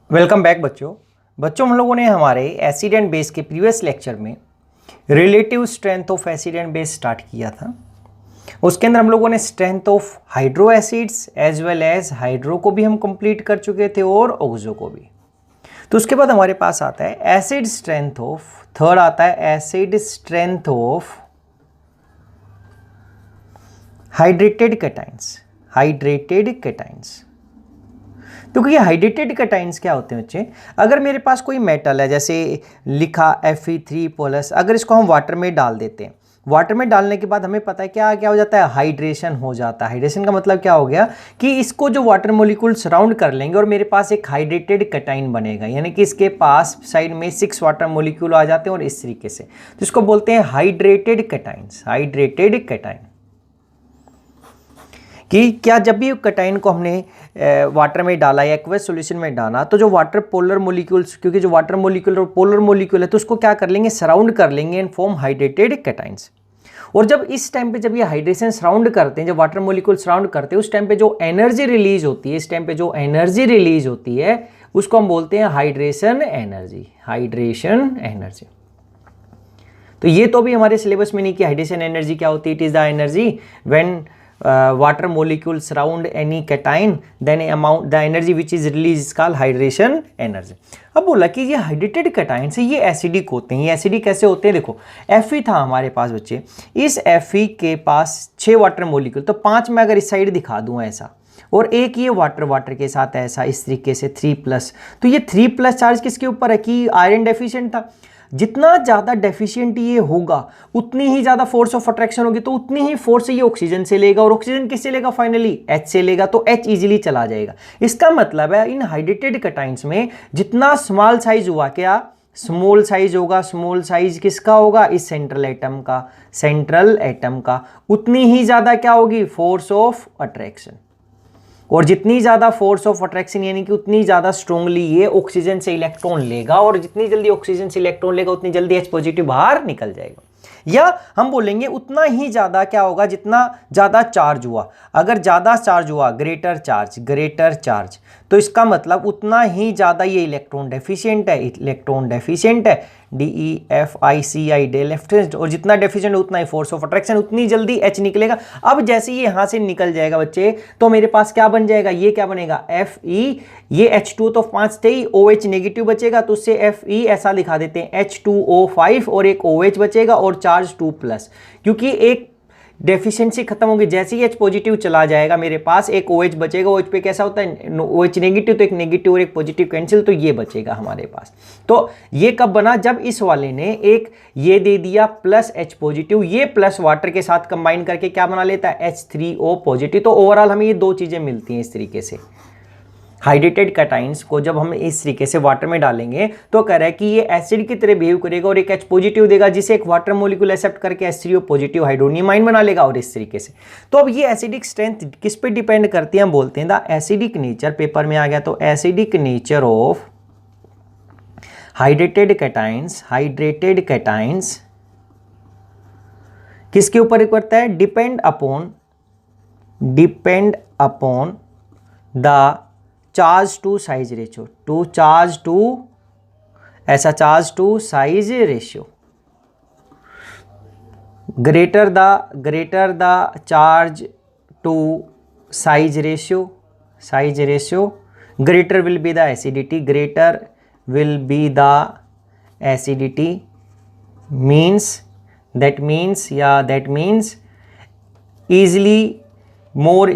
Welcome back बच्चों हम लोगों ने हमारे एसिड एंड बेस के प्रीवियस लेक्चर में relative strength of acid and base start किया था। उसके अंदर हम लोगों ने strength of hydro acids as well as hydro को भी हम कंप्लीट कर चुके थे और ऑक्सो को भी। तो उसके बाद हमारे पास आता है एसिड स्ट्रेंथ ऑफ, थर्ड आता है acid strength of hydrated cations. क्योंकि ये हाइड्रेटेड कैटाइंस क्या होते हैं बच्चे, अगर मेरे पास कोई मेटल है जैसे लिखा Fe3+, अगर इसको हम वाटर में डाल देते हैं, वाटर में डालने के बाद हमें पता है क्या क्या हो जाता है, हाइड्रेशन हो जाता है। हाइड्रेशन का मतलब क्या हो गया कि इसको जो वाटर मोलिक्यूल सराउंड कर लेंगे और मेरे पास एक हाइड्रेटेड कैटाइन बनेगा, यानी कि इसके पास साइड में 6 वाटर मोलिक्यूल आ जाते हैं और इस तरीके से, तो इसको बोलते हैं हाइड्रेटेड कैटाइन। कि क्या जब भी कैटाइन को हमने वाटर में डाला या एक्वस सॉल्यूशन में डाला तो जो वाटर पोलर मोलिक्यूल्स, क्योंकि जो वाटर मोलिक्यूल और पोलर मोलिक्यूल है तो उसको क्या कर लेंगे, सराउंड कर लेंगे एंड फॉर्म हाइड्रेटेड कैटाइंस। और जब इस टाइम पे जब ये हाइड्रेशन सराउंड करते हैं, जब वाटर मोलिक्यूल सराउंड करते हैं, उस टाइम पे जो एनर्जी रिलीज होती है, इस टाइम पे जो एनर्जी रिलीज होती है उसको हम बोलते हैं हाइड्रेशन एनर्जी। तो ये तो भी हमारे सिलेबस में नहीं कि हाइड्रेशन एनर्जी क्या होती है। It is the energy when water molecule surround any cation, then the energy which is released is called hydration energy। अब बोला कि ये हाइड्रेटेड कैटाइन से ये एसिडिक होते हैं। ये एसिडिक कैसे होते हैं, देखो Fe था हमारे पास बच्चे, इस Fe के पास 6 वाटर मोलिक्यूल, तो 5 में अगर इस साइड दिखा दूं ऐसा, और एक ये वाटर के साथ ऐसा इस तरीके से 3+, तो ये 3+ चार्ज किसके ऊपर है कि आयरन डेफिशिएंट था। जितना ज़्यादा डेफिशिएंट ये होगा उतनी ही ज़्यादा फोर्स ऑफ अट्रैक्शन होगी, तो उतनी ही फोर्स ये ऑक्सीजन से लेगा, और ऑक्सीजन किससे लेगा, फाइनली H से लेगा, तो H इजीली चला जाएगा। इसका मतलब है इन हाइड्रेटेड कैटाइंस में जितना स्मॉल साइज हुआ, क्या स्मॉल साइज होगा, स्मॉल साइज किसका होगा, इस सेंट्रल एटम का, उतनी ही ज़्यादा क्या होगी, फोर्स ऑफ अट्रैक्शन। और जितनी ज़्यादा फोर्स ऑफ अट्रैक्शन यानी कि उतनी ज़्यादा स्ट्रोंगली ये ऑक्सीजन से इलेक्ट्रॉन लेगा, और जितनी जल्दी ऑक्सीजन से इलेक्ट्रॉन लेगा उतनी जल्दी H पॉजिटिव बाहर निकल जाएगा। या हम बोलेंगे उतना ही ज़्यादा क्या होगा, जितना ज़्यादा चार्ज हुआ, अगर ज़्यादा चार्ज हुआ ग्रेटर चार्ज, तो इसका मतलब उतना ही ज़्यादा ये इलेक्ट्रॉन डेफिशिएंट है, DEFICI डेफिशिएंट, और जितना डेफिशिएंट उतना ही फोर्स ऑफ अट्रैक्शन, उतनी जल्दी H निकलेगा। अब जैसे ये यहाँ से निकल जाएगा बच्चे, तो मेरे पास क्या बन जाएगा, ये क्या बनेगा, Fe, ये H2 तो 5 थे ही, OH नेगेटिव बचेगा, तो उससे Fe ऐसा लिखा देते हैं H2O5, और एक OH बचेगा और चार्ज 2+, क्योंकि एक डेफिशिएंसी खत्म होगी। जैसे ही H पॉजिटिव चला जाएगा मेरे पास एक OH बचेगा। OH पे कैसा होता है, OH नेगेटिव, तो एक नेगेटिव और एक पॉजिटिव कैंसिल, तो ये बचेगा हमारे पास। तो ये कब बना, जब इस वाले ने एक ये दे दिया प्लस H पॉजिटिव, ये प्लस वाटर के साथ कंबाइन करके क्या बना लेता है, H3O पॉजिटिव। तो ओवरऑल हमें ये 2 चीजें मिलती हैं इस तरीके से। हाइड्रेटेड कैटाइंस को जब हम इस तरीके से वाटर में डालेंगे तो कह रहा है कि ये एसिड की तरह बिहेव करेगा और एक H पॉजिटिव देगा, जिसे एक वाटर मॉलिक्यूल एक्सेप्ट करके H3O पॉजिटिव हाइड्रोनियम आयन बना लेगा, और इस तरीके से। तो अब ये एसिडिक स्ट्रेंथ किस पे डिपेंड करती है, हम बोलते हैं द एसिडिक नेचर, पेपर में आ गया, तो acidic nature of hydrated cations किसके ऊपर करता है, depend upon the charge to size ratio, charge to size ratio, greater the charge to size ratio, greater will be the acidity, that means more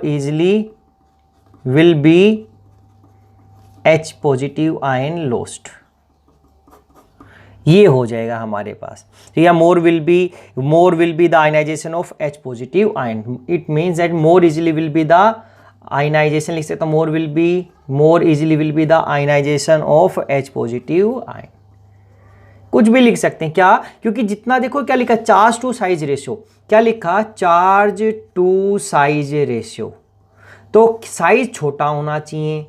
easily will be H positive ion lost। ये हो जाएगा हमारे पास, या more will be the ionization of H positive ion। it means that more easily will be the ionization, लिख सकते more easily will be the ionization of H positive ion। कुछ भी लिख सकते हैं, क्या, क्योंकि जितना देखो क्या लिखा, चार्ज टू साइज रेशियो, क्या लिखा, चार्ज टू साइज रेशियो, तो साइज छोटा होना चाहिए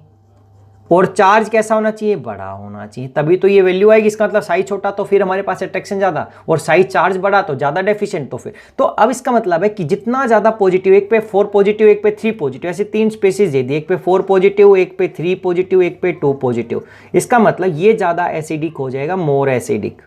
और चार्ज कैसा होना चाहिए, बड़ा होना चाहिए, तभी तो ये वैल्यू आएगी। इसका मतलब साइज छोटा तो फिर हमारे पास अट्रैक्शन ज्यादा, और साइज चार्ज बड़ा तो ज्यादा डेफिशिएंट। तो फिर तो अब इसका मतलब है कि जितना ज्यादा पॉजिटिव, एक पे 4 पॉजिटिव एक पे 3 पॉजिटिव, ऐसे 3 स्पेसिस दे दी, एक पे 4 पॉजिटिव एक पे 3 पॉजिटिव एक पे 2 पॉजिटिव, इसका मतलब ये ज्यादा एसिडिक हो जाएगा, मोर एसिडिक।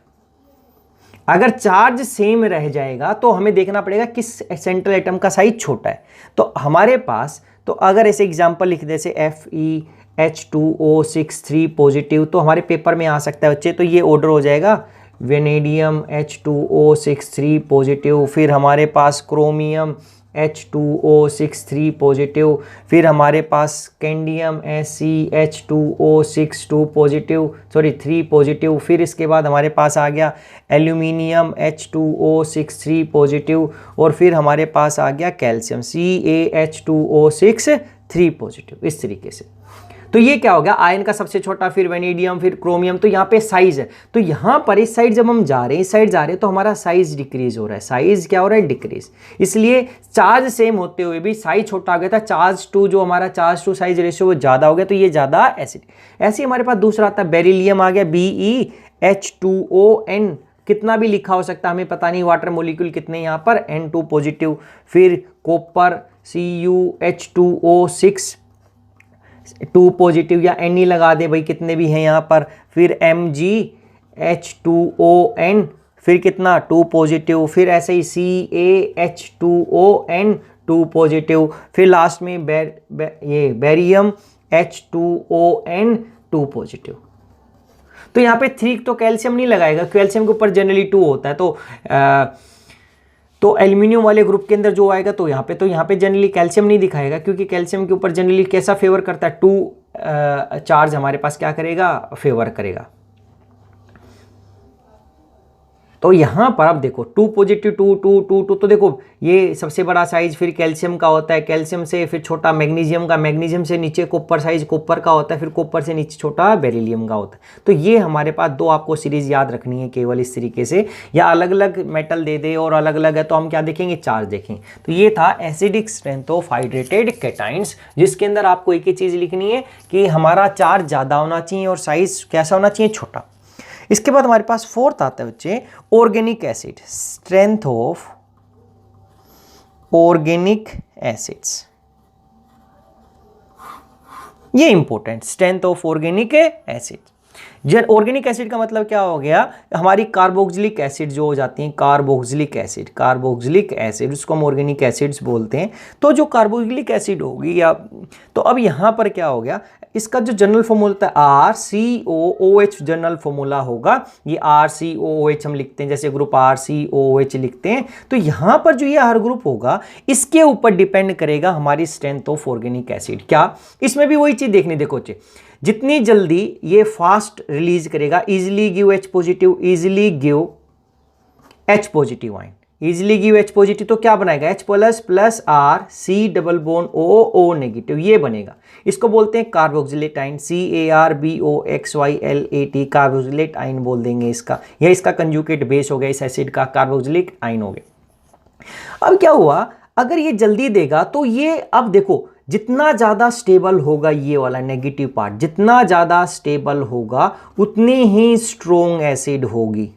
अगर चार्ज सेम रह जाएगा तो हमें देखना पड़ेगा किस सेंट्रल एटम का साइज छोटा है। तो हमारे पास, तो अगर ऐसे एग्जांपल लिख दे जैसे FeH2O6 पॉजिटिव, तो हमारे पेपर में आ सकता है बच्चे, तो ये ऑर्डर हो जाएगा वेनेडियम H2O6 पॉजिटिव, फिर हमारे पास क्रोमियम H2O6 पॉजिटिव, फिर हमारे पास कैंडियम SeH2O6 पॉजिटिव, सॉरी 3 पॉजिटिव, फिर इसके बाद हमारे पास आ गया एल्यूमिनियम H2O6 पॉजिटिव, और फिर हमारे पास आ गया कैल्शियम CaH2O6 पॉजिटिव। इस तरीके से तो ये क्या हो गया, आयन का सबसे छोटा, फिर वेनेडियम, फिर क्रोमियम। तो यहाँ पे साइज है, तो यहाँ पर इस साइड जब हम जा रहे हैं, इस साइड जा रहे हैं, तो हमारा साइज डिक्रीज हो रहा है। साइज क्या हो रहा है, डिक्रीज। इसलिए चार्ज सेम होते हुए भी साइज छोटा आ गया था, चार्ज टू जो हमारा चार्ज टू साइज रेशियो वो ज्यादा हो गया, तो ये ज्यादा एसिड। ऐसे हमारे पास दूसरा आता है बेरिलियम आ गया BeH2ON, कितना भी लिखा हो सकता है हमें पता नहीं, वाटर मोलिक्यूल कितने यहाँ पर, N2 पॉजिटिव, फिर कॉपर CuH2O6 2 पॉजिटिव, या Ni लगा दे भाई, कितने भी हैं यहाँ पर, फिर MgH2ON, फिर कितना 2 पॉजिटिव, फिर ऐसे ही CaH2ON 2 पॉजिटिव, फिर लास्ट में ये बेरियम H2ON 2 पॉजिटिव। तो यहाँ पे 3 तो कैल्शियम नहीं लगाएगा, कैल्शियम के ऊपर जनरली 2 होता है, तो एल्यूमिनियम वाले ग्रुप के अंदर जो आएगा, तो यहाँ पे जनरली कैल्शियम नहीं दिखाएगा, क्योंकि कैल्शियम के ऊपर जनरली कैसा फेवर करता है, 2 चार्ज हमारे पास क्या करेगा, फेवर करेगा। तो यहां पर अब देखो 2 पॉजिटिव 2 2 2 2, तो देखो ये सबसे बड़ा साइज फिर कैल्शियम का होता है, कैल्शियम से फिर छोटा मैग्नीशियम का, मैग्नीशियम से नीचे कॉपर साइज कॉपर का होता है, फिर कॉपर से नीचे छोटा बेरिलियम का होता है। तो ये हमारे पास 2 आपको सीरीज याद रखनी है केवल इस तरीके से, या अलग अलग मेटल दे दे और अलग अलग है तो हम क्या देखेंगे, चार्ज देखेंगे। तो ये था acidic strength of hydrated cations, जिसके अंदर आपको एक ही चीज लिखनी है कि हमारा चार्ज ज्यादा होना चाहिए और साइज कैसा होना चाहिए, छोटा। इसके बाद हमारे पास 4th आता है बच्चे organic acid, strength of organic acids. ये important, strength of organic acid. Organic acid का मतलब क्या हो गया, हमारी कार्बोक्सिलिक एसिड जो हो जाती है, कार्बोक्सिलिक एसिड उसको हम ऑर्गेनिक एसिड्स बोलते हैं। तो जो कार्बोक्सिलिक एसिड होगी, या तो अब यहां पर क्या हो गया, इसका जो जनरल फॉर्मूला होता है RCOOH जनरल फॉर्मूला होगा, ये RCOOH हम लिखते हैं, जैसे ग्रुप RCOOH लिखते हैं। तो यहां पर जो ये R ग्रुप होगा, इसके ऊपर डिपेंड करेगा हमारी स्ट्रेंथ ऑफ ऑर्गेनिक एसिड। क्या, इसमें भी वही चीज देखनी, देखो जितनी जल्दी ये फास्ट रिलीज करेगा, easily give H positive, easily give H positive ion, easily give H positive, तो क्या बनाएगा H plus plus R C double bond O negative, ये बनेगा। इसको बोलते हैं carboxylate ion, CARBOXYLAT, carboxylate ion बोल देंगे इसका, यह इसका कंजुगेट बेस हो गया, इस एसिड का कार्बोक्सिलिक आयन हो गया। अब क्या हुआ, अगर ये जल्दी देगा तो ये, अब देखो जितना ज्यादा स्टेबल होगा ये वाला नेगेटिव पार्ट, जितना ज्यादा स्टेबल होगा उतनी ही स्ट्रोंग एसिड होगी।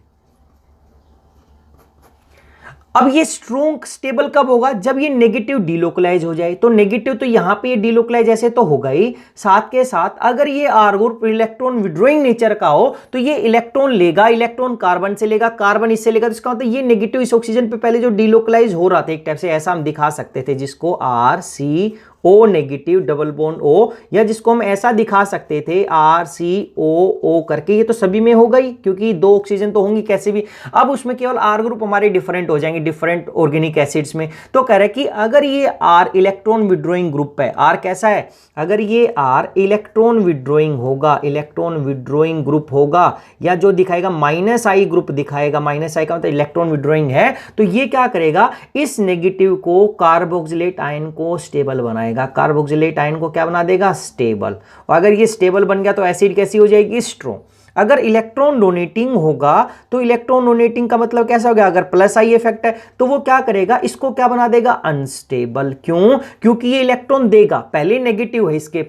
अब ये स्ट्रोंग स्टेबल कब होगा, जब ये नेगेटिव डिलोकलाइज हो जाए। तो नेगेटिव तो यहां पे ये डिलोकलाइज ऐसे तो होगा ही, साथ के साथ अगर ये R group electron withdrawing nature का हो तो ये इलेक्ट्रॉन लेगा, इलेक्ट्रॉन कार्बन से लेगा, कार्बन इससे लेगा, तो इसका मतलब ये नेगेटिव इस ऑक्सीजन पे पहले जो डिलोकलाइज हो रहा था, एक टाइप से ऐसा हम दिखा सकते थे, जिसको RCO negative double bond O, या जिसको हम ऐसा दिखा सकते थे RCOO करके। ये तो सभी में होगा ही, क्योंकि 2 ऑक्सीजन तो होंगी कैसे भी। अब उसमें केवल R ग्रुप हमारे डिफरेंट हो जाएंगे डिफरेंट ऑर्गेनिक एसिड्स में। तो कह रहे कि अगर ये R इलेक्ट्रॉन विड्रॉइंग ग्रुप है, R कैसा है, अगर ये R इलेक्ट्रॉन विड्रॉइंग होगा, इलेक्ट्रॉन विड्रॉइंग ग्रुप होगा, या जो दिखाएगा -I ग्रुप दिखाएगा, -I का मतलब इलेक्ट्रॉन विड्रॉइंग है, तो ये क्या करेगा, इस नेगेटिव को कार्बोक्सिलेट आयन को स्टेबल बनाएगा, कार्बोक्सिलेट आयन को क्या बना देगा, स्टेबल। और अगर ये स्टेबल बन गया तो एसिड कैसी हो जाएगी, स्ट्रॉन्ग। अगर इलेक्ट्रॉन डोनेटिंग होगा तो इलेक्ट्रॉन डोनेटिंग का मतलब कैसा हो गया, अगर प्लस आई इफेक्ट है तो वो क्या करेगा, इसको क्या बना देगा, अनस्टेबल। क्यों, क्योंकि ये इलेक्ट्रॉन देगा, पहले नेगेटिव है इसके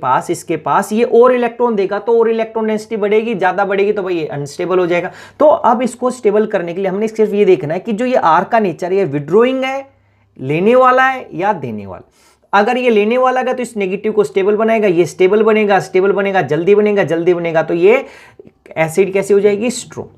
पास ये और इलेक्ट्रॉन देगा तो और इलेक्ट्रॉन डेंसिटी बढ़ेगी, ज्यादा बढ़ेगी तो भाई ये अनस्टेबल हो जाएगा। तो अब इसको स्टेबल करने के लिए हमने सिर्फ ये देखना है कि जो ये आर का नेचर है, विड्रोइंग है, लेने वाला है या देने वाला। अगर ये लेने वाला है तो इस नेगेटिव को स्टेबल बनाएगा, ये स्टेबल बनेगा, जल्दी बनेगा, तो ये एसिड कैसे हो जाएगी, स्ट्रॉन्ग।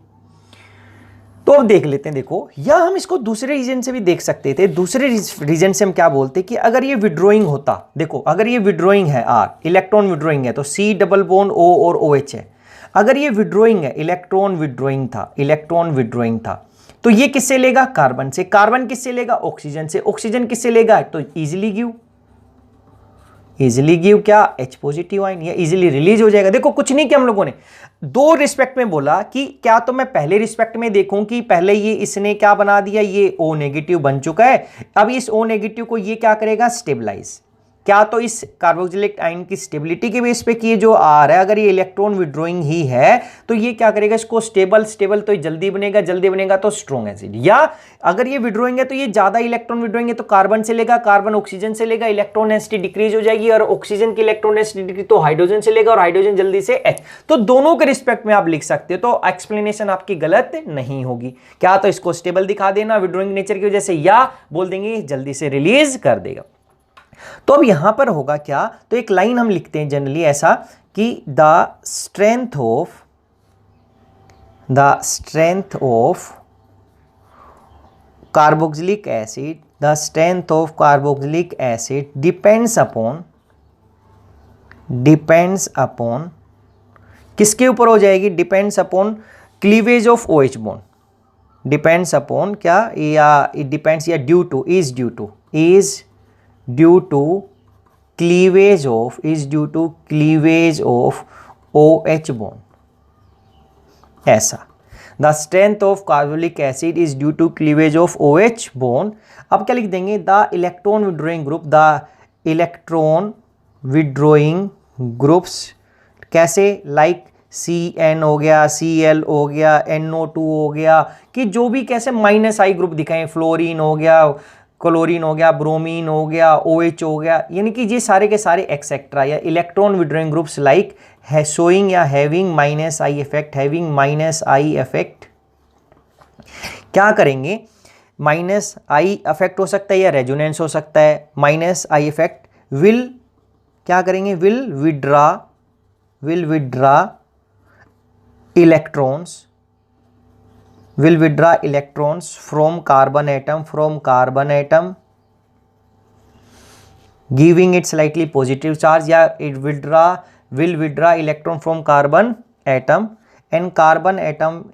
तो अब देख लेते हैं, देखो या हम इसको दूसरे रीजन से भी देख सकते थे। दूसरे रीजन से हम क्या बोलते कि अगर ये विड्रोइंग होता, देखो अगर ये विड्रोइंग है आर, इलेक्ट्रॉन विड्रोइंग है तो सी डबल बॉन्ड ओ और ओ एच है। अगर ये विड्रोइंग है, इलेक्ट्रॉन विड्रोइंग था तो ये किससे लेगा, कार्बन से। कार्बन किससे लेगा, ऑक्सीजन से। ऑक्सीजन किससे लेगा, तो इजिली गिव क्या, H पॉजिटिव आयन, या इजिली रिलीज हो जाएगा। देखो कुछ नहीं कि हम लोगों ने दो रिस्पेक्ट में बोला कि क्या तो मैं पहले रिस्पेक्ट में देखूं कि पहले ये इसने क्या बना दिया, ये O नेगेटिव बन चुका है, अब इस O नेगेटिव को ये क्या करेगा, स्टेबलाइज। क्या तो इस कार्बोक्सिलिक आयन की स्टेबिलिटी के बेस पे कि ये जो आर है, अगर ये इलेक्ट्रॉन विड्रोइंग ही है तो ये क्या करेगा, इसको स्टेबल तो जल्दी बनेगा तो स्ट्रॉन्ग एसिड। या अगर ये विड्रोइंग है तो ये ज्यादा इलेक्ट्रॉन विड्रोइंग है तो कार्बन से लेगा, कार्बन ऑक्सीजन से लेगा, इलेक्ट्रॉन डेंसिटी डिक्रीज हो जाएगी, और ऑक्सीजन की इलेक्ट्रॉन डेंसिटी डिक्रीज तो हाइड्रोजन से लेगा, और हाइड्रोजन जल्दी से H। तो दोनों के रिस्पेक्ट में आप लिख सकते हो, तो एक्सप्लेनेशन आपकी गलत नहीं होगी। क्या तो इसको स्टेबल दिखा देना विड्रोइंग नेचर की वजह से, या बोल देंगे जल्दी से रिलीज कर देगा। तो अब यहां पर होगा क्या, तो एक लाइन हम लिखते हैं जनरली ऐसा कि the strength of carboxylic acid depends upon किसके ऊपर हो जाएगी, depends upon cleavage of OH bond. Depends upon क्या, या इट डिपेंड्स या due to cleavage of OH bond, ऐसा। The strength of carboxylic acid is due to cleavage of OH bond. अब क्या लिख देंगे, द इलेक्ट्रॉन विड्रोइंग ग्रुप्स कैसे, like CN हो गया, Cl हो गया, NO2 हो गया, कि जो भी कैसे -I ग्रुप दिखाएं, फ्लोरीन हो गया, क्लोरीन हो गया, ब्रोमीन हो गया, OH हो गया, यानी कि ये सारे के सारे एक्सेट्रा, या electron withdrawing groups like showing या हैविंग -I इफेक्ट, क्या करेंगे, -I इफेक्ट हो सकता है या रेजोनेंस हो सकता है। -I इफेक्ट विल क्या करेंगे, will withdraw electrons from carbon atom giving it slightly positive charge, या it will withdraw electron from carbon atom, and carbon atom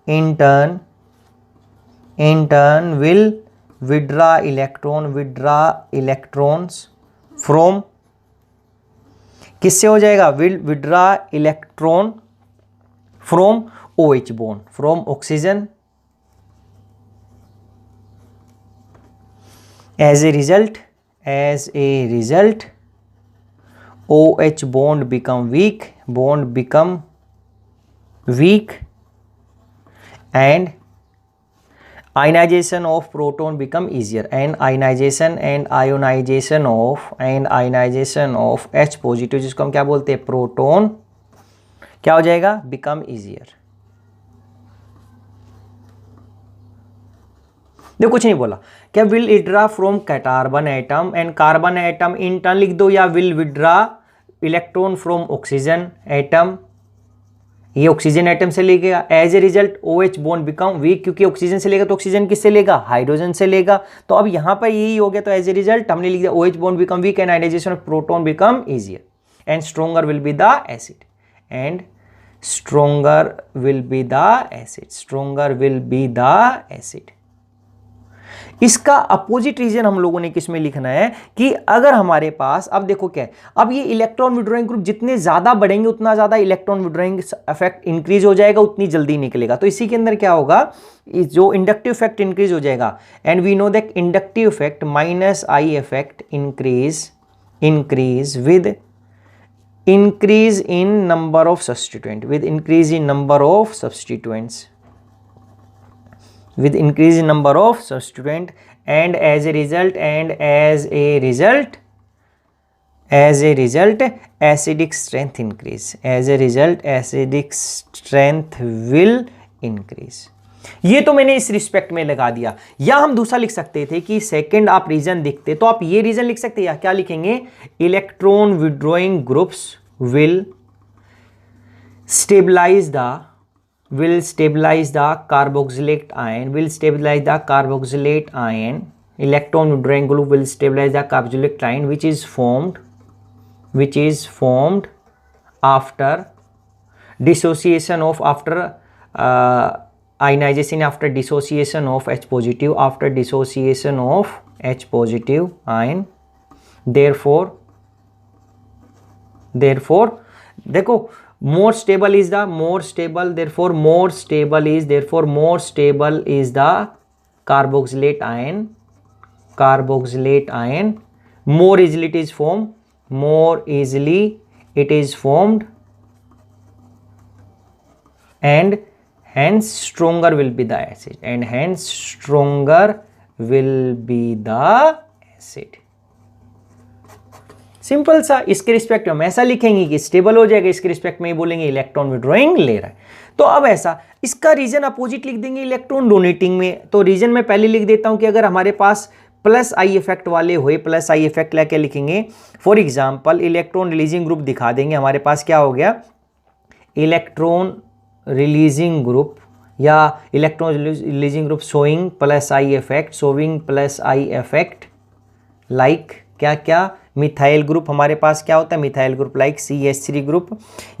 in turn will withdraw electrons from, किससे हो जाएगा, will withdraw electron from OH bond, from oxygen. As a result OH bond become weak and ionization of proton become easier, and ionization of H positive, जिसको हम क्या बोलते हैं, proton, क्या हो जाएगा, become easier। देखो कुछ नहीं बोला, क्या will withdraw from carbon atom, and carbon atom in turn लिख दो, या will withdraw electron from oxygen atom, ये ऑक्सीजन एटम से लेगा। As a result OH bond become weak, क्योंकि ऑक्सीजन से लेगा तो ऑक्सीजन किससे लेगा, हाइड्रोजन से लेगा। तो अब यहां पर यही हो गया, तो एज ए रिजल्ट हमने लिख दिया OH bond become week and ionization of proton become easier, and stronger will be the acid, इसका अपोजिट रीजन हम लोगों ने किसमें लिखना है कि अगर हमारे पास, अब देखो क्या है, अब ये इलेक्ट्रॉन विड्रॉइंग ग्रुप जितने ज्यादा बढ़ेंगे उतना ज्यादा इलेक्ट्रॉन विड्रॉइंग इफेक्ट इंक्रीज हो जाएगा, उतनी जल्दी निकलेगा। तो इसी के अंदर क्या होगा, जो इंडक्टिव इफेक्ट इंक्रीज हो जाएगा, and we know that inductive effect -I effect increase increase in number of substituent, with increase in number of substituents, with increase in number of substituent, and as a result acidic strength increase, as a result acidic strength will increase. ये तो मैंने इस respect में लगा दिया। या हम दूसरा लिख सकते थे कि सेकंड आप रीजन देखते तो आप ये रीजन लिख सकते हैं, या क्या लिखेंगे, electron withdrawing groups will stabilize the carboxylate ion, electron withdrawing group will stabilize the carboxylate ion which is formed after dissociation of ionization, after dissociation of H positive ion. Therefore देखो more stable is the carboxylate ion, more easily it is formed, and hence stronger will be the acid. Simple सा। इसके respect में हम ऐसा लिखेंगे कि stable हो जाएगा, इसके रिस्पेक्ट में बोलेंगे इलेक्ट्रॉन विड्रॉइंग ले रहा है। तो अब ऐसा इसका रीजन अपोजिट लिख देंगे इलेक्ट्रॉन डोनेटिंग में। तो रीजन में पहले लिख देता हूं कि अगर हमारे पास प्लस आई इफेक्ट वाले हुए, प्लस आई इफेक्ट लेके लिखेंगे। For example electron releasing group दिखा देंगे, हमारे पास क्या हो गया, इलेक्ट्रॉन रिलीजिंग ग्रुप या electron releasing group showing plus I effect like क्या मिथाइल ग्रुप। हमारे पास क्या होता है, methyl group like CH3 group.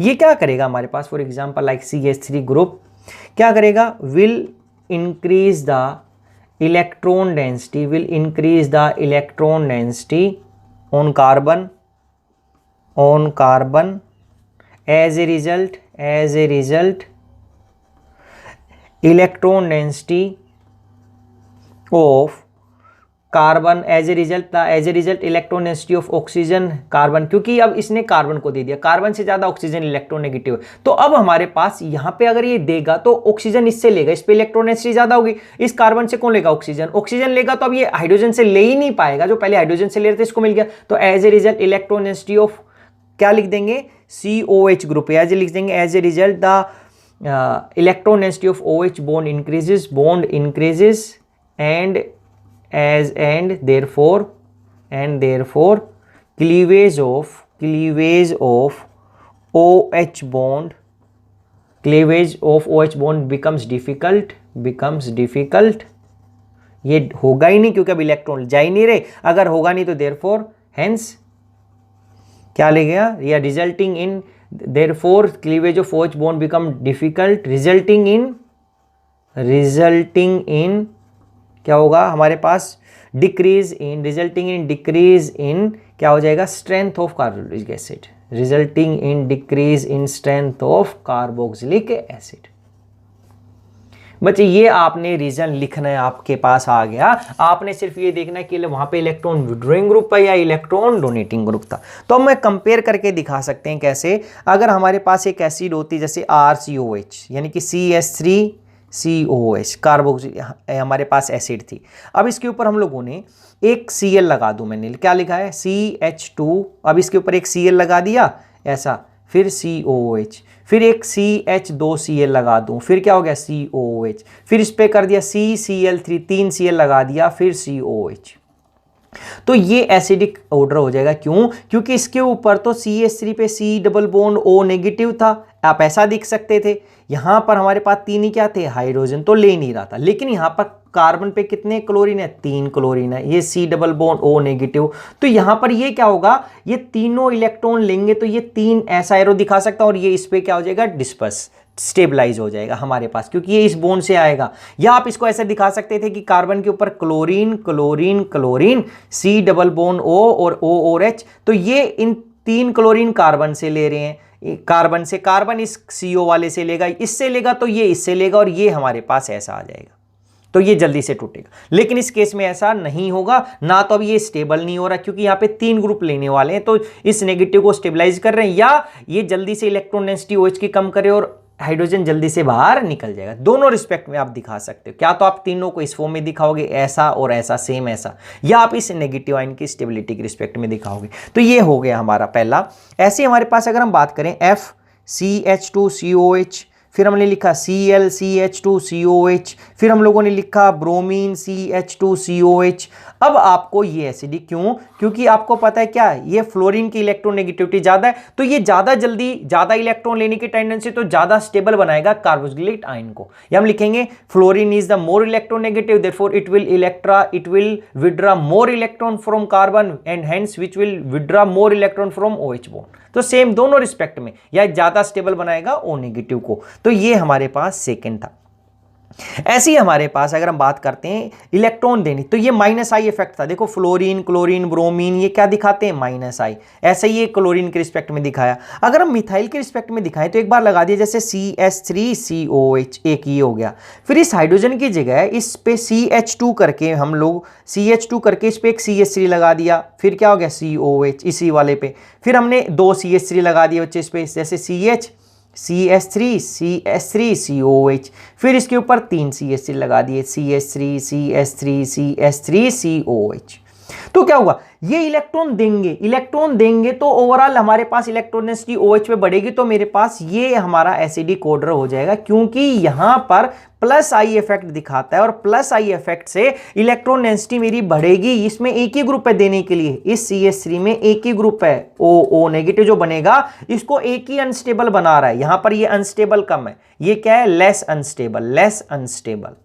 ये क्या करेगा हमारे पास, for example like CH3 group क्या करेगा, will increase the electron density on carbon as a result electron density of carbon as a result electron density of oxygen carbon, क्योंकि अब इसने कार्बन को दे दिया, कार्बन से ज्यादा ऑक्सीजन इलेक्ट्रॉन नेगेटिव है। तो अब हमारे पास यहाँ पे अगर ये देगा तो ऑक्सीजन इससे लेगा, इस पे इलेक्ट्रॉन डेंसिटी ज्यादा होगी, इस कार्बन से कौन लेगा, ऑक्सीजन लेगा। तो अब ये हाइड्रोजन से ले ही नहीं पाएगा, जो पहले हाइड्रोजन से ले रहे थे इसको मिल गया। तो as a result electron density of क्या लिख देंगे, COH ग्रुप, एज ए लिख देंगे as a result the electron density of OH bond increases and therefore cleavage of OH bond becomes difficult। ये होगा ही नहीं क्योंकि अब इलेक्ट्रॉन जा ही नहीं रहे, अगर होगा नहीं तो therefore hence क्या लगेगा, या resulting in therefore cleavage of OH bond become difficult resulting in क्या होगा हमारे पास, डिक्रीज इन क्या हो जाएगा, strength of carboxylic acid, resulting in decrease in strength of carboxylic acid. बच्चे ये आपने रीजन लिखना है, आपके पास आ गया। आपने सिर्फ ये देखना है कि वहां पे इलेक्ट्रॉन विड्रॉइंग ग्रुप है या इलेक्ट्रॉन डोनेटिंग ग्रुप था। तो हम कंपेयर करके दिखा सकते हैं कैसे, अगर हमारे पास एक एसिड होती जैसे RCOH यानी कि CH3COH कार्बोक्सिल हमारे पास एसिड थी। अब इसके ऊपर हम लोगों ने एक Cl लगा दूं, मैंने क्या लिखा है CH2, अब इसके ऊपर एक Cl लगा दिया ऐसा, फिर COOH, फिर एक CH2Cl लगा दूं, फिर क्या हो गया COOH, फिर इस पे कर दिया CCl3, 3 Cl लगा दिया, फिर COH। तो ये एसिडिक ऑर्डर हो जाएगा। क्यों? क्योंकि इसके ऊपर तो CH3 पे C double bond O negative था, आप ऐसा देख सकते थे। यहां पर हमारे पास 3 ही क्या थे, हाइड्रोजन तो ले नहीं रहा था, लेकिन यहां पर कार्बन पे कितने क्लोरीन है, 3 क्लोरीन है, ये C double bond O negative. तो यहां पर ये क्या होगा, ये तीनों इलेक्ट्रॉन लेंगे तो ये 3 ऐसा एरो दिखा सकता है, और ये इस पे क्या हो जाएगा, डिस्पर्स स्टेबलाइज हो जाएगा हमारे पास, क्योंकि ये इस बॉन्ड से आएगा। या आप इसको ऐसे दिखा सकते थे कि कार्बन के ऊपर chlorine chlorine chlorine, C double bond O और O और H, तो ये इन 3 क्लोरीन कार्बन से ले रहे हैं, कार्बन से, कार्बन इस CO वाले से लेगा, इससे लेगा तो ये इससे लेगा, और ये हमारे पास ऐसा आ जाएगा। तो ये जल्दी से टूटेगा। लेकिन इस केस में ऐसा नहीं होगा, ना तो अब ये स्टेबल नहीं हो रहा क्योंकि यहाँ पे 3 ग्रुप लेने वाले हैं, तो इस नेगेटिव को स्टेबलाइज कर रहे हैं, या ये जल्दी से इलेक्ट्रॉन डेंसिटी OH की कम करे और हाइड्रोजन जल्दी से बाहर निकल जाएगा। दोनों रिस्पेक्ट में आप दिखा सकते हो, क्या तो आप तीनों को इस फॉर्म में दिखाओगे, ऐसा और ऐसा, सेम ऐसा, या आप इस नेगेटिव आयन की स्टेबिलिटी के रिस्पेक्ट में दिखाओगे। तो ये हो गया हमारा पहला। ऐसे हमारे पास अगर हम बात करें FCH2COH, फिर हमने लिखा ClCH2COH, फिर हम लोगों ने लिखा ब्रोमीन CH2COH। अब आपको ये एसिडिक क्यों? क्योंकि आपको पता है क्या, ये फ्लोरीन की इलेक्ट्रोनेगेटिविटी ज्यादा है, तो ये ज्यादा जल्दी ज्यादा इलेक्ट्रॉन लेने की टेंडेंसी, तो ज्यादा स्टेबल बनाएगा कार्बोक्सिलेट आयन को। या हम लिखेंगे fluorine is the more electronegative, therefore it will withdraw more electron from carbon and hence which will withdraw more electron from OH bond. तो सेम दोनों रिस्पेक्ट में, या ज्यादा स्टेबल बनाएगा O नेगेटिव को। तो ये हमारे पास सेकंड था। ऐसे ही हमारे पास अगर हम बात करते हैं इलेक्ट्रॉन देने, तो ये -I इफेक्ट था। देखो फ्लोरीन, क्लोरीन, ब्रोमीन, ये क्या दिखाते हैं, -I। ऐसे ही ये क्लोरीन के रिस्पेक्ट में दिखाया। अगर हम मिथाइल के रिस्पेक्ट में दिखाएं तो एक बार लगा दिया, जैसे CH3COH, एक ये हो गया। फिर इस हाइड्रोजन की जगह इस पे CH2 करके हम लोग CH2 करके इस पे एक CH3 लगा दिया, फिर क्या हो गया COH इसी वाले पे। फिर हमने 2 CH3 लगा दिए बच्चे इस पे, जैसे CH3CH3COH, फिर इसके ऊपर 3 CH3 लगा दिए, CH3CH3CH3COH। तो क्या होगा, ये इलेक्ट्रॉन देंगे तो ओवरऑल हमारे पास इलेक्ट्रॉन डेंसिटी OH पे बढ़ेगी, तो मेरे पास ये हमारा एसिडिक ऑर्डर हो जाएगा, क्योंकि यहां पर +I इफेक्ट दिखाता है और +I इफेक्ट से इलेक्ट्रॉन डेंसिटी मेरी बढ़ेगी। इसमें एक ही ग्रुप है देने के लिए, इस CH3 में एक ही ग्रुप है, O नेगेटिव जो बनेगा इसको एक ही अनस्टेबल बना रहा है। यहां पर ये अनस्टेबल कम है, ये क्या है, लेस अनस्टेबल।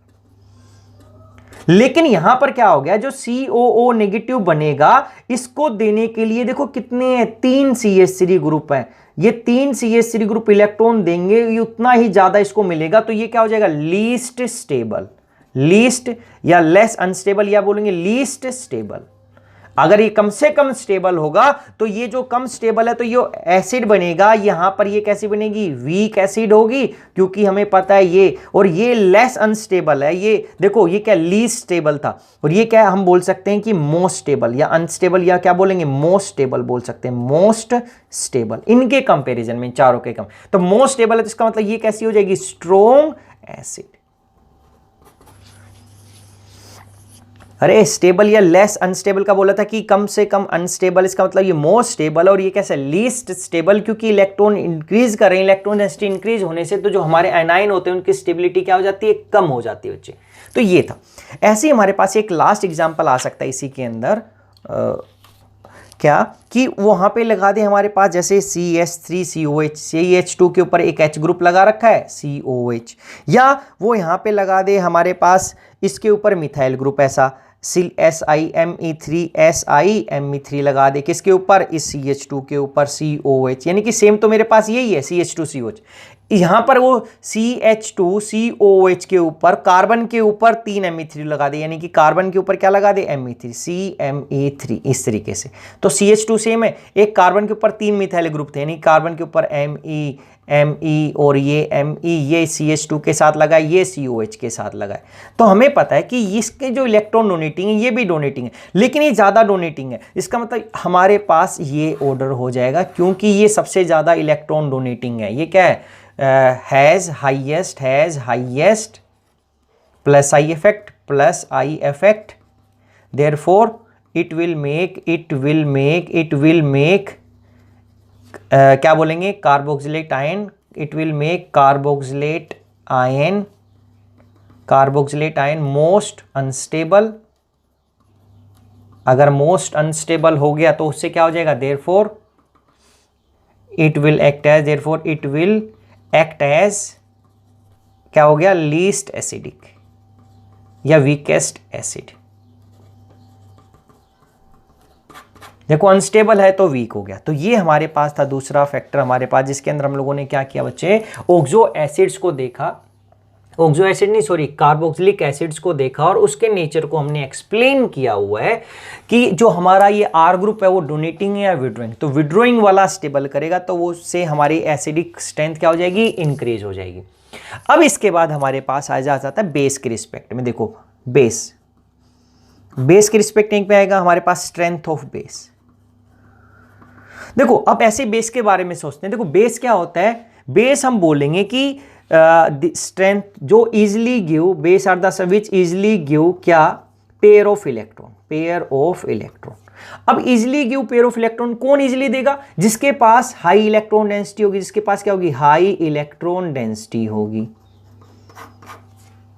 लेकिन यहां पर क्या हो गया, जो COO नेगेटिव बनेगा इसको देने के लिए देखो कितने हैं, 3 CH3 ग्रुप हैं। ये 3 CH3 ग्रुप इलेक्ट्रॉन देंगे, ये उतना ही ज्यादा इसको मिलेगा, तो ये क्या हो जाएगा, लीस्ट या लेस अनस्टेबल, या बोलेंगे लीस्ट स्टेबल। अगर ये कम से कम स्टेबल होगा तो ये जो कम स्टेबल है तो ये एसिड बनेगा, यहां पर ये कैसी बनेगी, वीक एसिड होगी, क्योंकि हमें पता है ये, और ये लेस अनस्टेबल है। ये देखो ये क्या, लीस्ट स्टेबल था, और ये क्या है, हम बोल सकते हैं कि मोस्ट स्टेबल, या अनस्टेबल, या क्या बोलेंगे, मोस्ट स्टेबल बोल सकते हैं, मोस्ट स्टेबल इनके कंपैरिजन में, चारों के कम। तो मोस्ट स्टेबल है तो इसका मतलब ये कैसी हो जाएगी, स्ट्रॉन्ग एसिड। अरे स्टेबल या लेस अनस्टेबल का बोला था कि कम से कम अनस्टेबल, इसका मतलब ये मोस्ट स्टेबल, और ये कैसे, लीस्ट स्टेबल, क्योंकि इलेक्ट्रॉन इंक्रीज कर रहे हैं, इलेक्ट्रॉन डेंसिटी इंक्रीज होने से तो जो हमारे एनाइन होते हैं उनकी स्टेबिलिटी क्या हो जाती है, कम हो जाती है बच्चे। तो ये था। ऐसे ही हमारे पास एक लास्ट एग्जाम्पल आ सकता है इसी के अंदर, क्या कि वहां पे लगा दे हमारे पास, जैसे CH3COH, CH2 के ऊपर एक H ग्रुप लगा रखा है COH, या वो यहां पे लगा दे हमारे पास इसके ऊपर मिथाइल ग्रुप ऐसा SiMe3 लगा दे, किसके ऊपर, इस CH2 के ऊपर COH, यानी कि सेम तो मेरे पास यही है CH2COH। यहां पर वो CH2COH के ऊपर कार्बन के ऊपर 3 Me3 लगा दे, यानी कि कार्बन के ऊपर क्या लगा दे, Me3, CMe3, इस तरीके से। तो CH2 सेम है, एक कार्बन के ऊपर 3 मिथाइल ग्रुप थे, यानी कार्बन के ऊपर Me और ये Me, ये CH2 के साथ लगा, ये COH के साथ लगा है। तो हमें पता है कि इसके जो इलेक्ट्रॉन डोनेटिंग है ये भी डोनेटिंग है, लेकिन ये ज़्यादा डोनेटिंग है। इसका मतलब हमारे पास ये ऑर्डर हो जाएगा, क्योंकि ये सबसे ज़्यादा इलेक्ट्रॉन डोनेटिंग है। ये क्या है, has highest +I effect, therefore it will make क्या बोलेंगे, carboxylate ion, it will make carboxylate ion most unstable. अगर मोस्ट अनस्टेबल हो गया तो उससे क्या हो जाएगा, therefore it will act as क्या हो गया, लीस्ट एसिडिक या वीकेस्ट एसिड। देखो अनस्टेबल है तो वीक हो गया। तो ये हमारे पास था दूसरा फैक्टर हमारे पास, जिसके अंदर हम लोगों ने क्या किया बच्चे, ऑक्सो एसिड्स को देखा, कार्बोक्सिलिक एसिड्स को देखा, और उसके नेचर को हमने एक्सप्लेन किया हुआ है कि जो हमारा ये R ग्रुप है वो डोनेटिंग है या विड्रोइंग। तो विड्रोइंग वाला स्टेबल करेगा तो वो उससे हमारी एसिडिक स्ट्रेंथ क्या हो जाएगी, इंक्रीज हो जाएगी। अब इसके बाद हमारे पास आ जाता है बेस के रिस्पेक्ट में। देखो बेस के रिस्पेक्ट पे आएगा हमारे पास स्ट्रेंथ ऑफ बेस। देखो अब ऐसे बेस के बारे में सोचते हैं। देखो बेस क्या होता है, बेस हम बोलेंगे कि स्ट्रेंथ जो easily give, base are the which easily give क्या, पेयर ऑफ इलेक्ट्रॉन। अब easily give pair of electron कौन इजिली देगा, जिसके पास हाई इलेक्ट्रॉन डेंसिटी होगी, जिसके पास क्या होगी, हाई इलेक्ट्रॉन डेंसिटी होगी।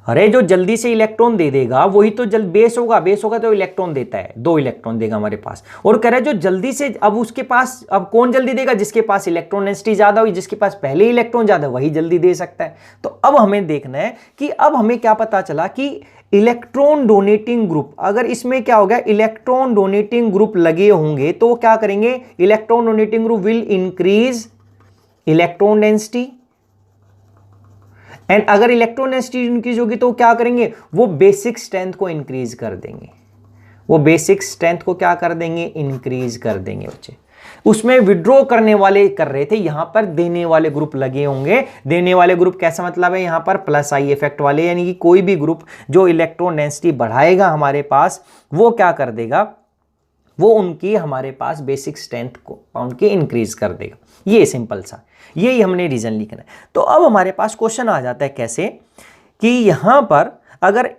अरे जो जल्दी से इलेक्ट्रॉन दे देगा वही तो बेस होगा तो इलेक्ट्रॉन देता है, 2 इलेक्ट्रॉन देगा हमारे पास। और कह रहा है जो जल्दी से, अब उसके पास, अब कौन जल्दी देगा, जिसके पास इलेक्ट्रॉन डेंसिटी ज्यादा हुई, जिसके पास पहले इलेक्ट्रॉन ज्यादा वही जल्दी दे सकता है। तो अब हमें देखना है कि अब हमें क्या पता चला कि इलेक्ट्रॉन डोनेटिंग ग्रुप, अगर इसमें क्या हो गया, इलेक्ट्रॉन डोनेटिंग ग्रुप लगे होंगे तो क्या करेंगे, electron donating group will increase electron density. And अगर इलेक्ट्रॉन डेंसिटी इंक्रीज होगी तो क्या करेंगे, वो बेसिक स्ट्रेंथ को इंक्रीज कर देंगे। वो बेसिक स्ट्रेंथ को क्या कर देंगे, इंक्रीज कर देंगे बच्चे। उसमें विड्रॉ करने वाले कर रहे थे, यहां पर देने वाले ग्रुप लगे होंगे। देने वाले ग्रुप कैसा मतलब है, यहां पर प्लस आई इफेक्ट वाले, यानी कि कोई भी ग्रुप जो इलेक्ट्रॉन डेंसिटी बढ़ाएगा हमारे पास, वो क्या कर देगा, वो उनकी हमारे पास बेसिक स्ट्रेंथ को उनकी इंक्रीज कर देगा। ये सिंपल सा, यही हमने रीजन लिखना है। तो अब हमारे पास क्वेश्चन आ जाता है कैसे, कि यहां पर अगर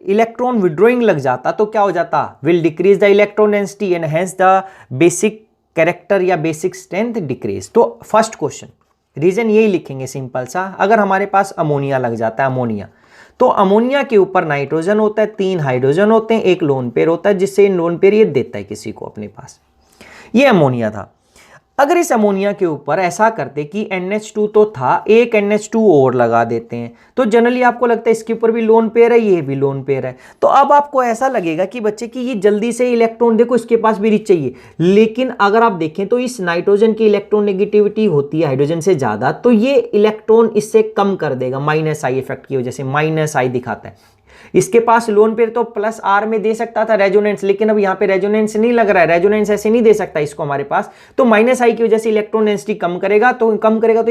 इलेक्ट्रॉन विड्रॉइंग लग जाता तो क्या हो जाता, will decrease the electron density and hence the basic character या बेसिक स्ट्रेंथ डिक्रीज। तो फर्स्ट क्वेश्चन रीजन यही लिखेंगे सिंपल सा। अगर हमारे पास अमोनिया लग जाता है, अमोनिया, तो अमोनिया के ऊपर नाइट्रोजन होता है, 3 हाइड्रोजन होते हैं, 1 लोन पेयर होता है, जिससे लोन पेयर ये देता है किसी को अपने पास। ये अमोनिया था। अगर इस अमोनिया के ऊपर ऐसा करते कि NH2 तो था, एक NH2 और लगा देते हैं, तो जनरली आपको लगता है इसके ऊपर भी लोन पेयर है, ये भी लोन पेयर है। तो अब आपको ऐसा लगेगा कि बच्चे कि ये जल्दी से इलेक्ट्रॉन, देखो इसके पास भी रिच चाहिए, लेकिन अगर आप देखें तो इस नाइट्रोजन की इलेक्ट्रॉन नेगेटिविटी होती है हाइड्रोजन से ज्यादा, तो ये इलेक्ट्रॉन इससे कम कर देगा, माइनस आई इफेक्ट की वजह से माइनस आई दिखाता है। इसके पास लोन पेयर तो प्लस आर में दे सकता था रेजोनेंस, लेकिन अब यहां पे रेजोनेंस नहीं लग रहा है, रेजोनेंस ऐसे नहीं दे सकता इसको हमारे पास। तो माइनस आई की वजह से इलेक्ट्रॉन डेंसिटी कम करेगा, तो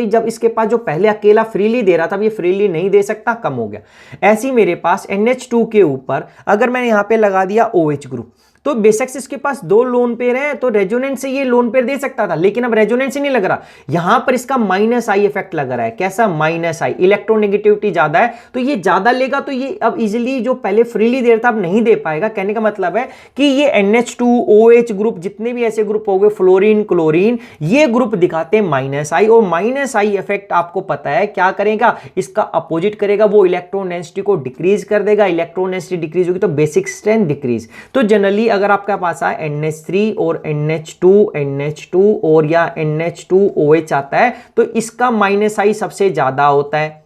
जब इसके पास जो पहले अकेला फ्रीली दे रहा था, ये फ्रीली नहीं दे सकता, कम हो गया। ऐसे ही मेरे पास NH2 के ऊपर अगर मैंने यहां पे लगा दिया OH ग्रुप, तो बेशक इसके पास 2 लोन पेयर है, तो रेजोनेंस से ये लोन पेयर दे सकता था, लेकिन अब रेजोनेंस से नहीं लग रहा, यहां पर इसका माइनस आई इफेक्ट लग रहा है। कैसा, माइनस आई, इलेक्ट्रोनेगेटिविटी ज्यादा है, तो ये ज्यादा लेगा, तो ये अब इजीली जो पहले फ्रीली दे रहा था अब नहीं दे पाएगा। कहने का मतलब है कि ये NH2 OH ग्रुप, जितने भी ऐसे ग्रुप हो गए, फ्लोरीन क्लोरीन, ये ग्रुप दिखाते हैं माइनस आई, और माइनस आई इफेक्ट आपको पता है क्या करेगा, इसका अपोजिट करेगा, वो इलेक्ट्रॉन डेंसिटी को डिक्रीज कर देगा। इलेक्ट्रॉन डेंसिटी डिक्रीज होगी तो बेसिक स्ट्रेंथ डिक्रीज। तो जनरली अगर आपका पास आए NH3 और NH2 और या NH2OH आता है, तो इसका माइनस आई सबसे ज्यादा होता है,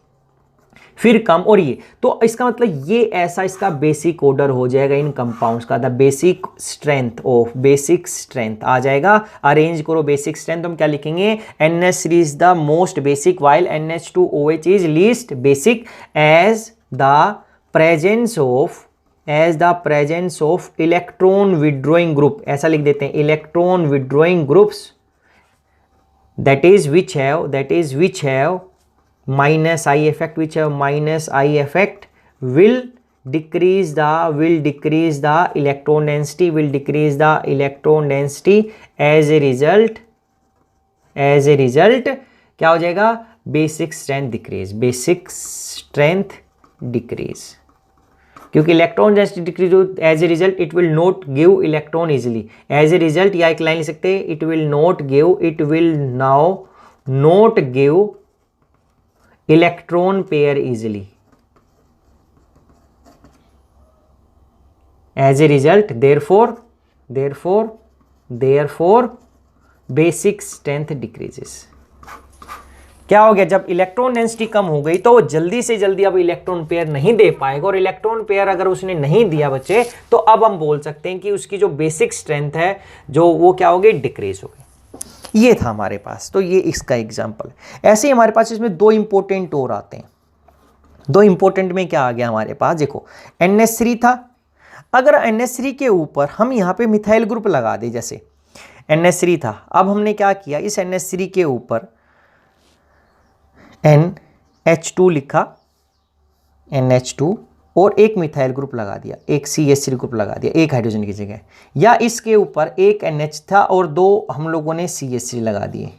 फिर कम, और ये, तो इसका मतलब ये ऐसा इसका बेसिक ऑर्डर हो जाएगा इन कंपाउंड्स का। द बेसिक स्ट्रेंथ आ जाएगा। अरेंज करो बेसिक स्ट्रेंथ, हम क्या लिखेंगे, NH3 is the most basic while NH2OH is least basic as the presence of electron withdrawing group. ऐसा लिख देते हैं, electron withdrawing groups that is which have minus I effect, will decrease the electron density, as a result क्या हो जाएगा, basic strength decrease, क्योंकि electron density decrease हो, as a result it will not give electron easily. As a result या एक line लिख सकते हैं, it will now not give electron pair easily. As a result therefore basic strength decreases. क्या हो गया, जब इलेक्ट्रॉन डेंसिटी कम हो गई तो जल्दी से जल्दी अब इलेक्ट्रॉन पेयर नहीं दे पाएगा, और इलेक्ट्रॉन पेयर अगर उसने नहीं दिया बच्चे, तो अब हम बोल सकते हैं कि उसकी जो बेसिक स्ट्रेंथ है जो वो क्या हो गई, डिक्रीज हो गई। ये था हमारे पास, तो ये इसका एग्जांपल है। ऐसे ही हमारे पास इसमें 2 इंपॉर्टेंट और आते हैं। 2 इंपॉर्टेंट में क्या आ गया हमारे पास, देखो NH3 था, अगर NH3 के ऊपर हम यहाँ पे मिथाइल ग्रुप लगा दे, जैसे NH3 था, अब हमने क्या किया, इस NH3 के ऊपर N H2 लिखा, NH2, और एक मिथाइल ग्रुप लगा दिया, एक CH3 ग्रुप लगा दिया एक हाइड्रोजन की जगह, या इसके ऊपर एक NH था और 2 हम लोगों ने CH3 लगा दिए।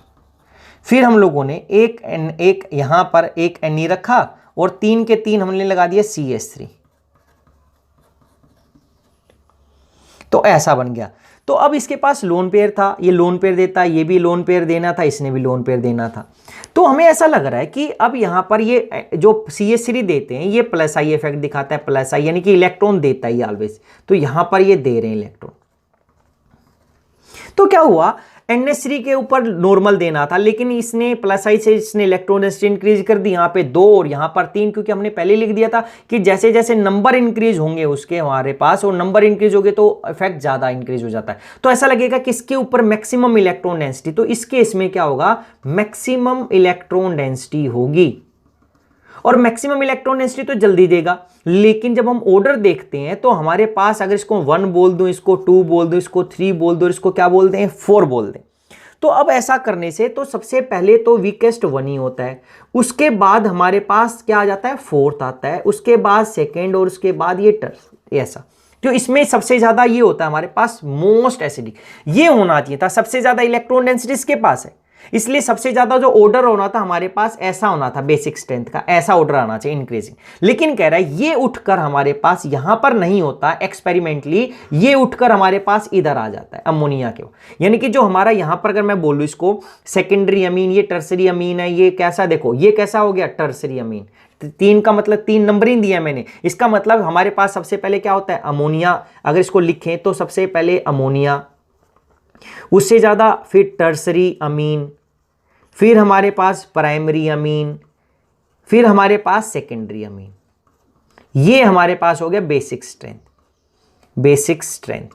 फिर हम लोगों ने एक यहां पर एक Ne रखा और 3 के 3 हमने लगा दिया CH3। तो ऐसा बन गया। तो अब इसके पास लोन पेयर था, ये लोन पेयर देता, ये भी लोन पेयर देना था, इसने भी लोन पेयर देना था। तो हमें ऐसा लग रहा है कि अब यहां पर ये जो CH3 देते हैं ये प्लस आई इफेक्ट दिखाता है, प्लस आई यानी कि इलेक्ट्रॉन देता है ऑलवेज। तो यहां पर ये दे रहे हैं इलेक्ट्रॉन। तो क्या हुआ, NH3 के ऊपर नॉर्मल देना था, लेकिन इसने प्लस आई से इसने इलेक्ट्रॉन डेंसिटी इंक्रीज कर दी, यहां पे 2 और यहां पर 3, क्योंकि हमने पहले लिख दिया था कि जैसे जैसे नंबर इंक्रीज होंगे उसके हमारे पास, और नंबर इंक्रीज होंगे तो इफेक्ट ज्यादा इंक्रीज हो जाता है। तो ऐसा लगेगा कि इसके ऊपर मैक्सिमम इलेक्ट्रॉन डेंसिटी, तो इस केस में क्या होगा, मैक्सिमम इलेक्ट्रॉन डेंसिटी होगी। और मैक्सिमम इलेक्ट्रॉन डेंसिटी तो जल्दी देगा, लेकिन जब हम ऑर्डर देखते हैं तो हमारे पास अगर इसको 1 बोल दूं, इसको 2 बोल दूं, इसको 3 बोल दूं, इसको क्या बोल दें, 4 बोल दें। तो अब ऐसा करने से तो सबसे पहले तो वीकेस्ट 1 ही होता है, उसके बाद हमारे पास क्या आ जाता है, 4th आता है, उसके बाद सेकेंड, और उसके बाद ये टर्स, ऐसा। तो इसमें सबसे ज्यादा ये होता है हमारे पास मोस्ट एसिडिक, ये होना चाहिए था, सबसे ज्यादा इलेक्ट्रॉन डेंसिटी इसके पास है, इसलिए सबसे ज्यादा जो ऑर्डर होना था हमारे पास ऐसा होना था, बेसिक स्ट्रेंथ का ऐसा ऑर्डर आना चाहिए इंक्रीजिंग। लेकिन कह रहा है ये उठकर हमारे पास यहां पर नहीं होता एक्सपेरिमेंटली, ये उठकर हमारे पास इधर आ जाता है अमोनिया के। यानी कि जो हमारा यहां पर अगर मैं बोलूं इसको सेकेंडरी अमीन, ये टर्सरी अमीन है, ये कैसा देखो, ये कैसा हो गया टर्सरी अमीन। 3 का मतलब 3 नंबरिंग दिया मैंने, इसका मतलब हमारे पास सबसे पहले क्या होता है, अमोनिया। अगर इसको लिखें तो सबसे पहले अमोनिया, उससे ज्यादा फिर टर्सरी अमीन, फिर हमारे पास प्राइमरी अमीन, फिर हमारे पास सेकेंडरी अमीन। ये हमारे पास हो गया बेसिक स्ट्रेंथ। बेसिक स्ट्रेंथ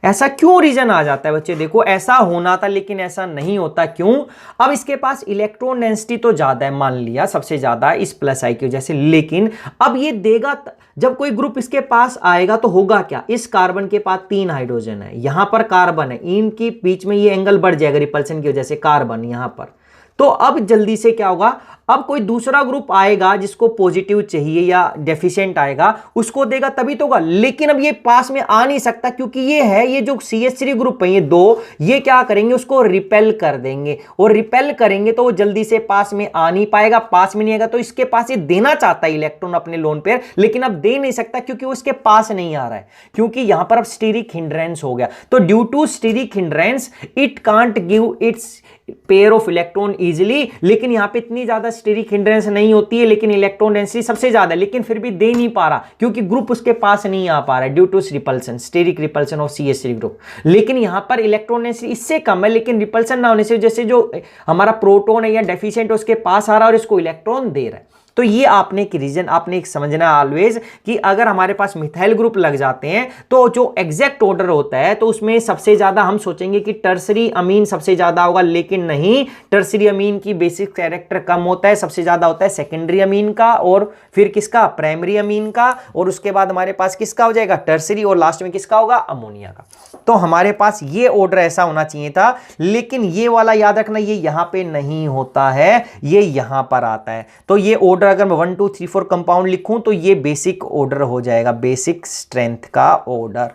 ऐसा क्यों रीजन आ जाता है बच्चे, देखो ऐसा होना था लेकिन ऐसा नहीं होता, क्यों, अब इसके पास इलेक्ट्रॉन डेंसिटी तो ज्यादा है, मान लिया सबसे ज्यादा इस प्लस आई की वजह से, लेकिन अब ये देगा जब कोई ग्रुप इसके पास आएगा तो होगा क्या, इस कार्बन के पास 3 हाइड्रोजन है, यहां पर कार्बन है, इनके बीच में ये एंगल बढ़ जाएगा रिपल्सन की वजह से, कार्बन यहां पर। तो अब जल्दी से क्या होगा, अब कोई दूसरा ग्रुप आएगा जिसको पॉजिटिव चाहिए या डेफिशिएंट आएगा, उसको देगा तभी तो होगा, लेकिन अब ये पास में आ नहीं सकता, क्योंकि ये है, ये जो CH3 ग्रुप है ये 2, ये क्या करेंगे, उसको रिपेल कर देंगे, और रिपेल करेंगे तो वो जल्दी से पास में आ नहीं पाएगा, पास में नहीं आएगा। तो इसके पास ये देना चाहता है इलेक्ट्रॉन अपने लोन पेयर, लेकिन अब दे नहीं सकता क्योंकि वो इसके पास नहीं आ रहा है, क्योंकि यहां पर अब स्टीरिक हिंड्रेंस हो गया। तो due to steric hindrance it can't give its pair of electron easily, लेकिन यहां पे इतनी ज्यादा स्टीरिक हिंड्रेंस नहीं होती है, लेकिन इलेक्ट्रॉन डेंसिटी सबसे ज्यादा है, लेकिन फिर भी दे नहीं पा रहा क्योंकि ग्रुप उसके पास नहीं आ पा रहा है due to repulsion, steric repulsion of CH3 group. लेकिन यहां पर इलेक्ट्रॉन डेंसिटी इससे कम है, लेकिन रिपल्सन ना होने से जैसे जो हमारा प्रोटॉन है या डेफिशिएंट है उसके पास आ रहा है और इसको इलेक्ट्रॉन दे रहा है। तो ये आपने एक रीजन आपने एक समझना ऑलवेज कि अगर हमारे पास मिथाइल ग्रुप लग जाते हैं तो जो एग्जैक्ट ऑर्डर होता है तो उसमें सबसे ज्यादा हम सोचेंगे कि टर्सरी अमीन सबसे ज्यादा होगा, लेकिन नहीं, टर्सरी अमीन की बेसिक कैरेक्टर कम होता है, सबसे ज्यादा होता है सेकेंडरी अमीन का, और फिर किसका, प्राइमरी अमीन का, और उसके बाद हमारे पास किसका हो जाएगा, टर्सरी, और लास्ट में किसका होगा, अमोनिया का। तो हमारे पास ये ऑर्डर ऐसा होना चाहिए था, लेकिन ये वाला याद रखना ये यहां पे नहीं होता है, ये यहां पर आता है। तो ये ऑर्डर अगर मैं 1 2 3 4 कंपाउंड लिखूं तो ये बेसिक ऑर्डर हो जाएगा, बेसिक स्ट्रेंथ का ऑर्डर।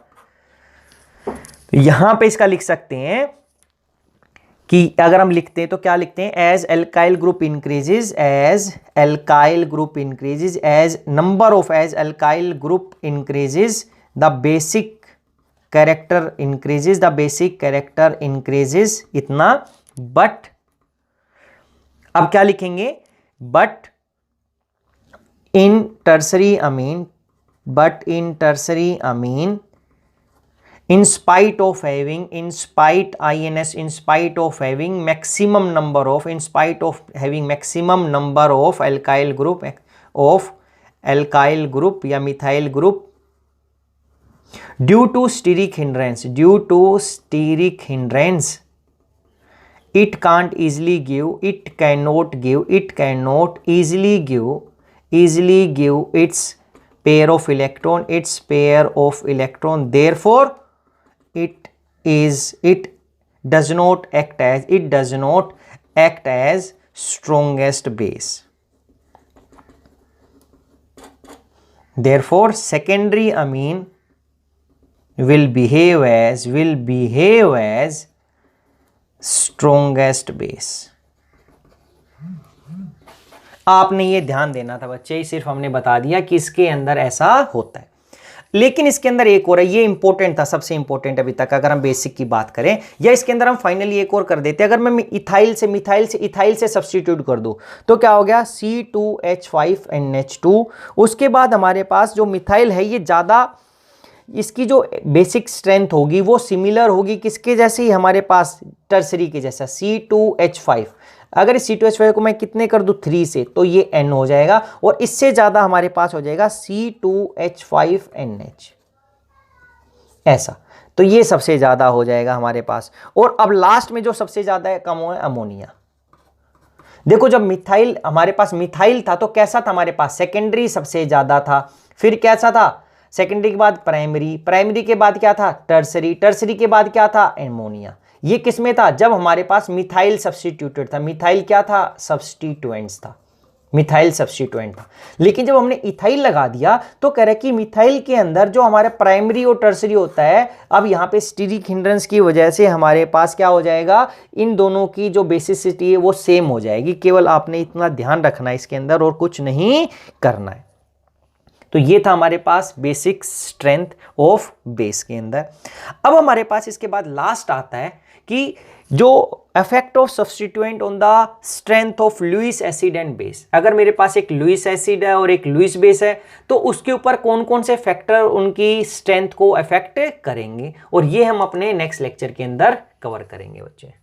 यहां पे इसका लिख सकते हैं कि अगर हम लिखते हैं तो क्या लिखते हैं, as alkyl group increases, as alkyl group increases, as number of as alkyl group increases the basic character increases, the basic character increases, इतना। बट अब क्या लिखेंगे, but in tertiary amine, but in tertiary amine, in spite of having, in spite ins, in spite of having maximum number of, in spite of having maximum number of alkyl group, of alkyl group या methyl group, due to steric hindrance, due to steric hindrance, it can't easily give, it cannot give, it cannot easily give its pair of electron, its pair of electron, therefore it does not act as strongest base, Therefore secondary amine will behave as strongest base. आपने ये ध्यान देना था बच्चे, सिर्फ हमने बता दिया कि इसके अंदर ऐसा होता है, लेकिन इसके अंदर एक और है, ये इंपॉर्टेंट था, सबसे इंपॉर्टेंट अभी तक अगर हम बेसिक की बात करें, या इसके अंदर हम फाइनली एक और कर देते हैं। अगर मैं इथाइल से सब्स्टिट्यूट कर दूं तो क्या हो गया, C2H5NH2। उसके बाद हमारे पास जो मिथाइल है ये ज़्यादा, इसकी जो बेसिक स्ट्रेंथ होगी वो सिमिलर होगी किसके जैसे ही, हमारे पास टर्सरी के जैसा C2H5। अगर इस C2H5 को मैं कितने कर दूं 3 से, तो ये N हो जाएगा, और इससे ज़्यादा हमारे पास हो जाएगा C2H5NH, ऐसा। तो ये सबसे ज़्यादा हो जाएगा हमारे पास। और अब लास्ट में जो सबसे ज़्यादा है कम है अमोनिया। देखो जब मिथाइल, हमारे पास मिथाइल था तो कैसा था हमारे पास, सेकेंडरी सबसे ज़्यादा था, फिर कैसा था, सेकेंडरी के बाद प्राइमरी के बाद क्या था, टर्सरी के बाद क्या था, एमोनिया। ये किसमें था, जब हमारे पास मिथाइल सब्स्टिट्यूटेड था, मिथाइल क्या था, सब्स्टिट्यूएंट्स था, मिथाइल सब्स्टिट्यूएंट था। लेकिन जब हमने इथाइल लगा दिया तो कह रहे कि मिथाइल के अंदर जो हमारे प्राइमरी और टर्सरी होता है, अब यहाँ पे स्टीरिक हिंड्रेंस की वजह से हमारे पास क्या हो जाएगा, इन दोनों की जो बेसिसिटी है वो सेम हो जाएगी। केवल आपने इतना ध्यान रखना है इसके अंदर, और कुछ नहीं करना है। तो ये था हमारे पास बेसिक स्ट्रेंथ ऑफ बेस के अंदर। अब हमारे पास इसके बाद लास्ट आता है कि जो effect of substituent on the strength of Lewis acid and base. अगर मेरे पास एक लुईस एसिड है और एक लुईस बेस है तो उसके ऊपर कौन कौन से फैक्टर उनकी स्ट्रेंथ को अफेक्ट करेंगे, और ये हम अपने नेक्स्ट लेक्चर के अंदर कवर करेंगे बच्चे।